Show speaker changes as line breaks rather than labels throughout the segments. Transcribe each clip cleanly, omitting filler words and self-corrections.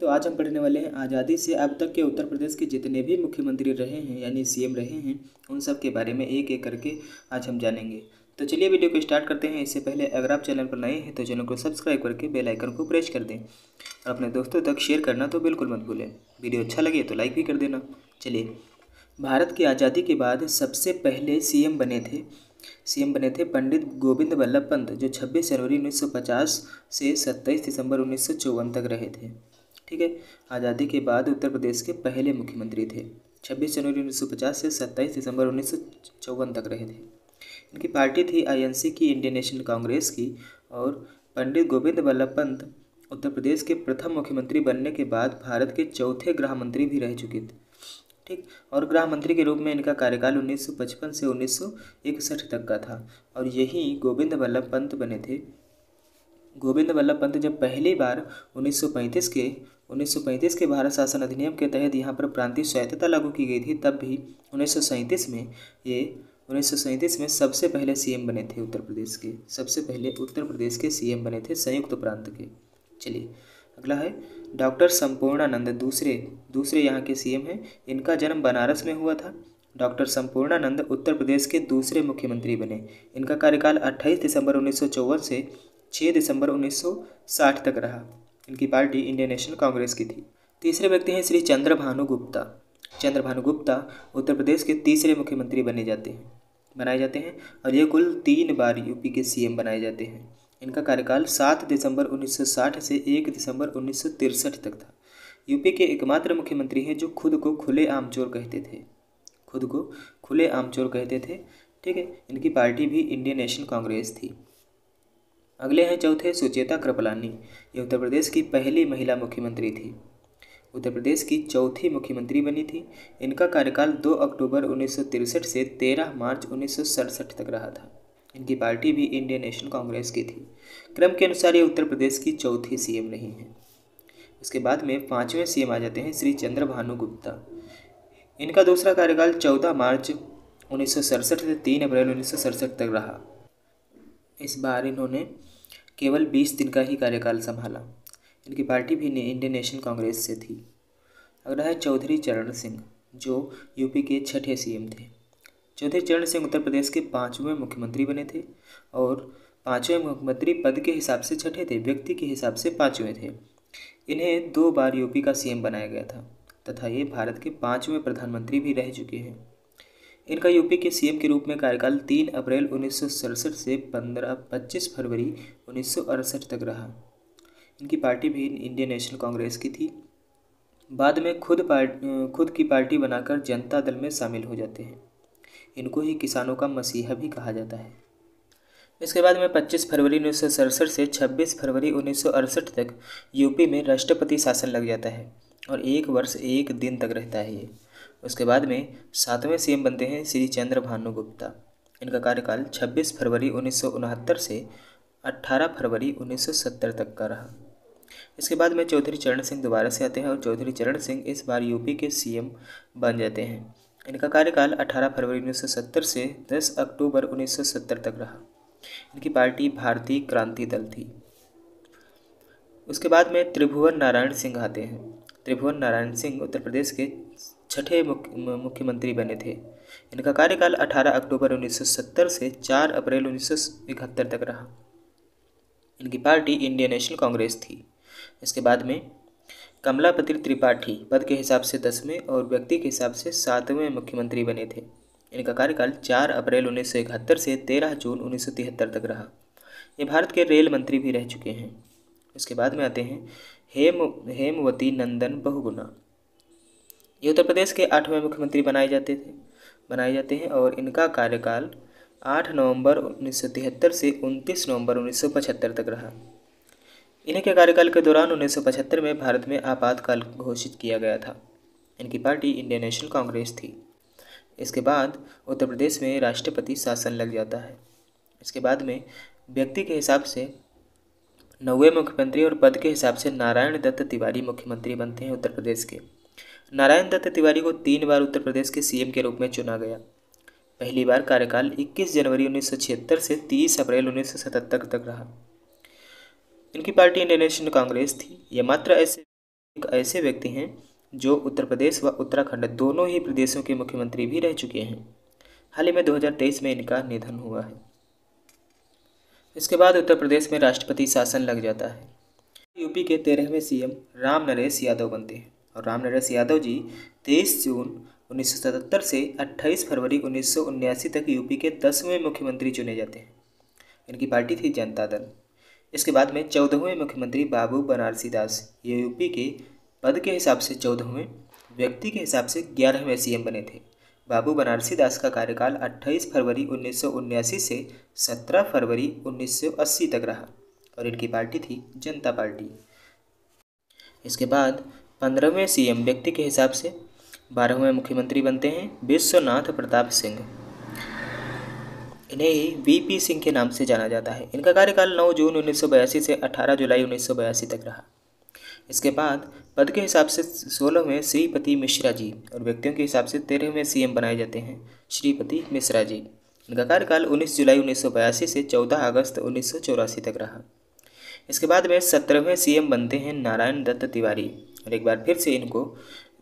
तो आज हम पढ़ने वाले हैं आज़ादी से अब तक के उत्तर प्रदेश के जितने भी मुख्यमंत्री रहे हैं यानी सीएम रहे हैं उन सब के बारे में एक एक करके आज हम जानेंगे। तो चलिए वीडियो को स्टार्ट करते हैं। इससे पहले अगर आप चैनल पर नए हैं तो चैनल को सब्सक्राइब करके बेल आइकन को प्रेस कर दें और अपने दोस्तों तक शेयर करना तो बिल्कुल मत भूलें। वीडियो अच्छा लगे तो लाइक भी कर देना। चलिए, भारत की आज़ादी के बाद सबसे पहले सीएम बने थे पंडित गोविंद बल्लभ पंत, जो 26 जनवरी 1950 से 27 दिसंबर 1954 तक रहे थे। ठीक है, आज़ादी के बाद उत्तर प्रदेश के पहले मुख्यमंत्री थे। 26 जनवरी 1950 से 27 दिसंबर 1954 तक रहे थे। इनकी पार्टी थी आईएनसी की, इंडियन नेशनल कांग्रेस की। और पंडित गोविंद बल्लभ पंत उत्तर प्रदेश के प्रथम मुख्यमंत्री बनने के बाद भारत के चौथे गृह मंत्री भी रह चुके थे। ठीक, और गृह मंत्री के रूप में इनका कार्यकाल 1955 से 1961 तक का था। और यही गोविंद बल्लभ पंत बने थे। गोविंद बल्लभ पंत जब पहली बार 1935 के भारत शासन अधिनियम के तहत यहाँ पर प्रांतीय स्वायत्तता लागू की गई थी, तब भी 1937 में सबसे पहले सीएम बने थे उत्तर प्रदेश के। सबसे पहले उत्तर प्रदेश के सीएम बने थे संयुक्त प्रांत के। चलिए, अगला है डॉक्टर संपूर्णानंद, दूसरे यहाँ के सीएम हैं। इनका जन्म बनारस में हुआ था। डॉक्टर संपूर्णानंद उत्तर प्रदेश के दूसरे मुख्यमंत्री बने। इनका कार्यकाल 28 दिसंबर 1954 से 6 दिसंबर 1960 तक रहा। इनकी पार्टी इंडियन नेशनल कांग्रेस की थी। तीसरे व्यक्ति हैं श्री चंद्रभानु गुप्ता उत्तर प्रदेश के तीसरे मुख्यमंत्री बनाए जाते हैं और ये कुल 3 बार यूपी के सीएम बनाए जाते हैं। इनका कार्यकाल 7 दिसंबर 1960 से 1 दिसंबर 1963 तक था। यूपी के एकमात्र मुख्यमंत्री हैं जो खुद को खुले आम चोर कहते थे। ठीक है, इनकी पार्टी भी इंडियन नेशनल कांग्रेस थी। अगले हैं चौथे सुचेता कृपलानी। ये उत्तर प्रदेश की पहली महिला मुख्यमंत्री थी। उत्तर प्रदेश की चौथी मुख्यमंत्री बनी थी। इनका कार्यकाल 2 अक्टूबर 1963 से 13 मार्च 1967 तक रहा था। इनकी पार्टी भी इंडियन नेशनल कांग्रेस की थी। क्रम के अनुसार ये उत्तर प्रदेश की चौथी सीएम रही हैं। इसके बाद में 5वें सीएम आ जाते हैं श्री चंद्रभानु गुप्ता। इनका दूसरा कार्यकाल 14 मार्च 1967 से 3 अप्रैल 1967 तक रहा। इस बार इन्होंने केवल 20 दिन का ही कार्यकाल संभाला। इनकी पार्टी भी इंडियन नेशनल कांग्रेस से थी। अगला है चौधरी चरण सिंह, जो यूपी के 6ठे सीएम थे। चौधरी चरण सिंह उत्तर प्रदेश के 5वें मुख्यमंत्री बने थे और 5वें मुख्यमंत्री पद के हिसाब से 6ठे थे, व्यक्ति के हिसाब से 5वें थे। इन्हें 2 बार यूपी का सीएम बनाया गया था तथा ये भारत के 5वें प्रधानमंत्री भी रह चुके हैं। इनका यूपी के सीएम के रूप में कार्यकाल 3 अप्रैल 1967 से 25 फरवरी 1968 तक रहा। इनकी पार्टी भी इंडियन नेशनल कांग्रेस की थी। बाद में खुद की पार्टी बनाकर जनता दल में शामिल हो जाते हैं। इनको ही किसानों का मसीहा भी कहा जाता है। इसके बाद में 25 फरवरी 1967 से 26 फरवरी 1968 तक यूपी में राष्ट्रपति शासन लग जाता है और 1 वर्ष 1 दिन तक रहता है ये। उसके बाद में 7वें सीएम बनते हैं श्री चंद्रभानु गुप्ता। इनका कार्यकाल 26 फरवरी 1969 से 18 फरवरी 1970 तक का रहा। इसके बाद में चौधरी चरण सिंह दोबारा से आते हैं और चौधरी चरण सिंह इस बार यूपी के सीएम बन जाते हैं। इनका कार्यकाल 18 फरवरी 1970 से 10 अक्टूबर 1970 तक रहा। इनकी पार्टी भारतीय क्रांति दल थी। उसके बाद में त्रिभुवन नारायण सिंह आते हैं। त्रिभुवन नारायण सिंह उत्तर प्रदेश के 6ठे मुख्यमंत्री बने थे। इनका कार्यकाल 18 अक्टूबर 1970 से 4 अप्रैल 1971 तक रहा। इनकी पार्टी इंडियन नेशनल कांग्रेस थी। इसके बाद में कमलापति त्रिपाठी पद के हिसाब से 10वें और व्यक्ति के हिसाब से 7वें मुख्यमंत्री बने थे। इनका कार्यकाल 4 अप्रैल 1971 से 13 जून 1973 तक रहा। ये भारत के रेल मंत्री भी रह चुके हैं। इसके बाद में आते हैं हेमवती नंदन बहुगुणा। ये उत्तर प्रदेश के 8वें मुख्यमंत्री बनाए जाते हैं और इनका कार्यकाल 8 नवंबर 1973 से 29 नवंबर 1975 तक रहा। इन्हीं के कार्यकाल के दौरान 1975 में भारत में आपातकाल घोषित किया गया था। इनकी पार्टी इंडियन नेशनल कांग्रेस थी। इसके बाद उत्तर प्रदेश में राष्ट्रपति शासन लग जाता है। इसके बाद में व्यक्ति के हिसाब से 9वें मुख्यमंत्री और पद के हिसाब से नारायण दत्त तिवारी मुख्यमंत्री बनते हैं उत्तर प्रदेश के। नारायण दत्त तिवारी को 3 बार उत्तर प्रदेश के सीएम के रूप में चुना गया। पहली बार कार्यकाल 21 जनवरी 1976 से 30 अप्रैल 1977 तक रहा। इनकी पार्टी इंडियन नेशनल कांग्रेस थी। यह मात्र ऐसे एक ऐसे व्यक्ति हैं जो उत्तर प्रदेश व उत्तराखंड दोनों ही प्रदेशों के मुख्यमंत्री भी रह चुके हैं। हाल ही में 2023 में इनका निधन हुआ है। इसके बाद उत्तर प्रदेश में राष्ट्रपति शासन लग जाता है। यूपी के 13वें सीएम राम नरेश यादव बनते हैं और राम नरेश यादव जी 23 जून 1977 से 28 फरवरी 1979 तक यूपी के 10वें मुख्यमंत्री चुने जाते हैं। इनकी पार्टी थी जनता दल। इसके बाद में 14वें मुख्यमंत्री बाबू बनारसी दास, ये यूपी के पद के हिसाब से 14वें, व्यक्ति के हिसाब से 11वें सीएम बने थे। बाबू बनारसी दास का कार्यकाल 28 फरवरी 1979 से 17 फरवरी 1980 तक रहा और इनकी पार्टी थी जनता पार्टी। इसके बाद 15वें सीएम व्यक्ति के हिसाब से 12वें मुख्यमंत्री बनते हैं विश्वनाथ प्रताप सिंह। इन्हें ही वीपी सिंह के नाम से जाना जाता है। इनका कार्यकाल 9 जून 1982 से 18 जुलाई 1982 तक रहा। इसके बाद पद के हिसाब से 16वें श्रीपति मिश्रा जी और व्यक्तियों के हिसाब से 13वें सीएम बनाए जाते हैं श्रीपति मिश्रा जी। इनका कार्यकाल 19 जुलाई 1982 से 14 अगस्त 1984 तक रहा। इसके बाद में 17वें सीएम बनते हैं नारायण दत्त तिवारी और एक बार फिर से इनको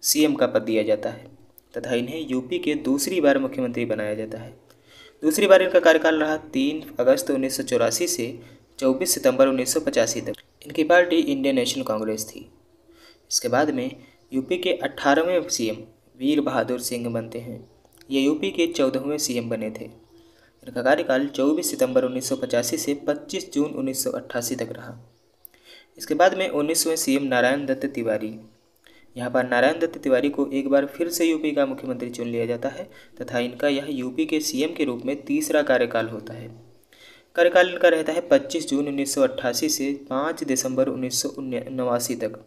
सीएम का पद दिया जाता है तथा इन्हें यूपी के दूसरी बार मुख्यमंत्री बनाया जाता है। दूसरी बार इनका कार्यकाल रहा 3 अगस्त 1984 से 24 सितंबर 1985 तक। इनकी पार्टी इंडियन नेशनल कांग्रेस थी। इसके बाद में यूपी के 18वें सीएम वीर बहादुर सिंह बनते हैं। ये यूपी के 14वें सीएम बने थे। इनका कार्यकाल 24 सितंबर 1985 से 25 जून 1988 तक रहा। इसके बाद में 19वें सीएम नारायण दत्त तिवारी। यहाँ पर नारायण दत्त तिवारी को एक बार फिर से यूपी का मुख्यमंत्री चुन लिया जाता है तथा इनका यह यूपी के सीएम के रूप में तीसरा कार्यकाल होता है। कार्यकाल इनका रहता है 25 जून 1988 से 5 दिसंबर 1989 तक।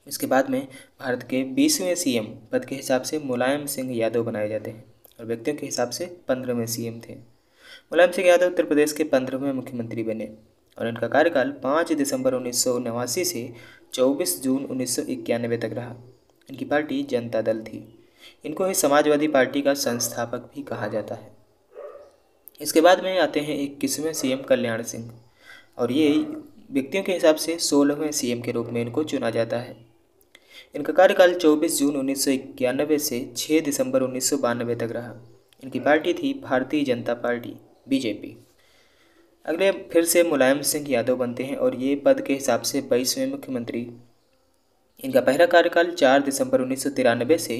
इसके बाद में भारत के 20वें सीएम पद के हिसाब से मुलायम सिंह यादव बनाए जाते हैं और व्यक्तियों के हिसाब से 15वें सीएम थे। मुलायम सिंह यादव उत्तर प्रदेश के 15वें मुख्यमंत्री बने और इनका कार्यकाल 5 दिसंबर 1989 से 24 जून 1991 तक रहा। इनकी पार्टी जनता दल थी। इनको ही समाजवादी पार्टी का संस्थापक भी कहा जाता है। इसके बाद में आते हैं 21वें सीएम कल्याण सिंह और ये व्यक्तियों के हिसाब से 16वें सीएम के रूप में इनको चुना जाता है। इनका कार्यकाल 24 जून 1991 से 6 दिसंबर 1992 तक रहा। इनकी पार्टी थी भारतीय जनता पार्टी बीजेपी। अगले फिर से मुलायम सिंह यादव बनते हैं और ये पद के हिसाब से 22वें मुख्यमंत्री। इनका पहला कार्यकाल 4 दिसंबर 1993 से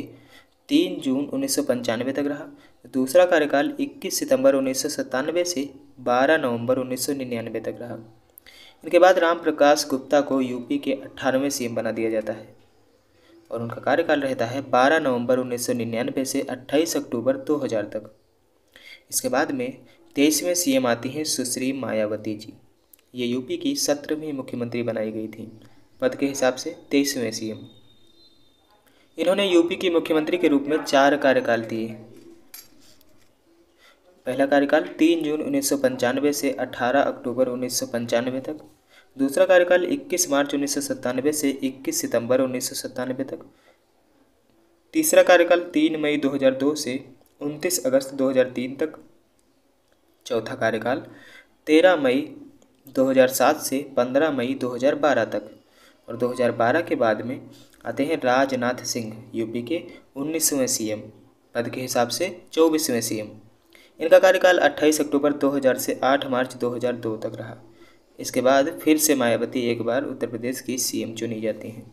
3 जून 1995 तक रहा। दूसरा कार्यकाल 21 सितंबर 1997 से 12 नवंबर 1999 तक रहा। इनके बाद राम प्रकाश गुप्ता को यूपी के 18वें सीएम बना दिया जाता है और उनका कार्यकाल रहता है 12 नवंबर 1999 से 28 अक्टूबर 2000 तक। इसके बाद में 23वें सीएम आती हैं सुश्री मायावती जी। ये यूपी की 17वीं मुख्यमंत्री बनाई गई थी। पद के हिसाब से 23वें सीएम। इन्होंने यूपी की मुख्यमंत्री के रूप में 4 कार्यकाल दिए। पहला कार्यकाल 3 जून 1995 से 18 अक्टूबर 1995 तक। दूसरा कार्यकाल 21 मार्च 1997 से 21 सितंबर 1997 तक। तीसरा कार्यकाल 3 मई 2002 से 29 अगस्त 2003 तक। चौथा कार्यकाल 13 मई 2007 से 15 मई 2012 तक। और 2012 के बाद में आते हैं राजनाथ सिंह, यूपी के 19वें सीएम, पद के हिसाब से 24वें सीएम। इनका कार्यकाल 28 अक्टूबर 2000 से 8 मार्च 2002 तक रहा। इसके बाद फिर से मायावती एक बार उत्तर प्रदेश की सीएम चुनी जाती हैं।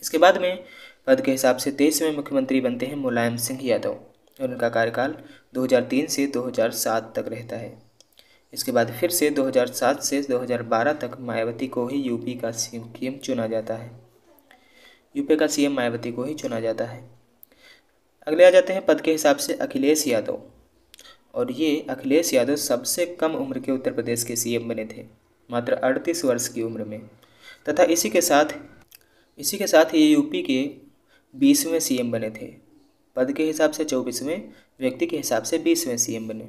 इसके बाद में पद के हिसाब से 23वें मुख्यमंत्री बनते हैं मुलायम सिंह यादव और उनका कार्यकाल 2003 से 2007 तक रहता है। इसके बाद फिर से 2007 से 2012 तक मायावती को ही यूपी का सीएम चुना जाता है। यूपी का सीएम मायावती को ही चुना जाता है। अगले आ जाते हैं पद के हिसाब से अखिलेश यादव और ये अखिलेश यादव सबसे कम उम्र के उत्तर प्रदेश के सीएम बने थे, मात्र 38 वर्ष की उम्र में, तथा इसी के साथ ये यूपी के 20वें सीएम बने थे। पद के हिसाब से 24वें, व्यक्ति के हिसाब से 20वें सीएम बने।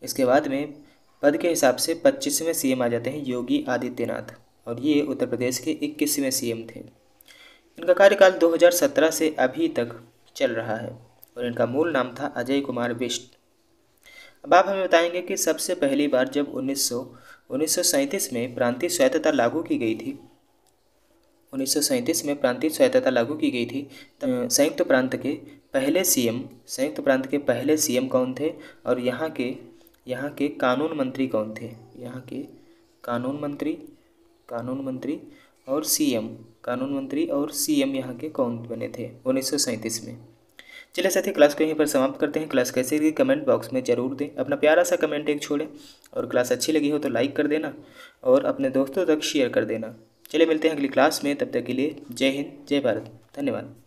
इसके बाद में पद के हिसाब से 25वें सीएम आ जाते हैं योगी आदित्यनाथ और ये उत्तर प्रदेश के 21वें सीएम थे। इनका कार्यकाल 2017 से अभी तक चल रहा है और इनका मूल नाम था अजय कुमार बिष्ट। अब आप हमें बताएंगे कि सबसे पहली बार जब 1937 में प्रांतीय स्वायत्तता लागू की गई थी, 1937 में प्रांतीय स्वायत्तता लागू की गई थी। संयुक्त प्रांत के पहले सीएम कौन थे और यहाँ के कानून मंत्री कौन थे? यहाँ के कानून मंत्री और सीएम यहाँ के कौन बने थे 1937 में? चलिए साथी, क्लास को यहीं पर समाप्त करते हैं। क्लास कैसी लगी कमेंट बॉक्स में ज़रूर दें, अपना प्यारा सा कमेंट एक छोड़ें, और क्लास अच्छी लगी हो तो लाइक कर देना और अपने दोस्तों तक शेयर कर देना। चलिए मिलते हैं अगली क्लास में, तब तक के लिए जय हिंद, जय भारत, धन्यवाद।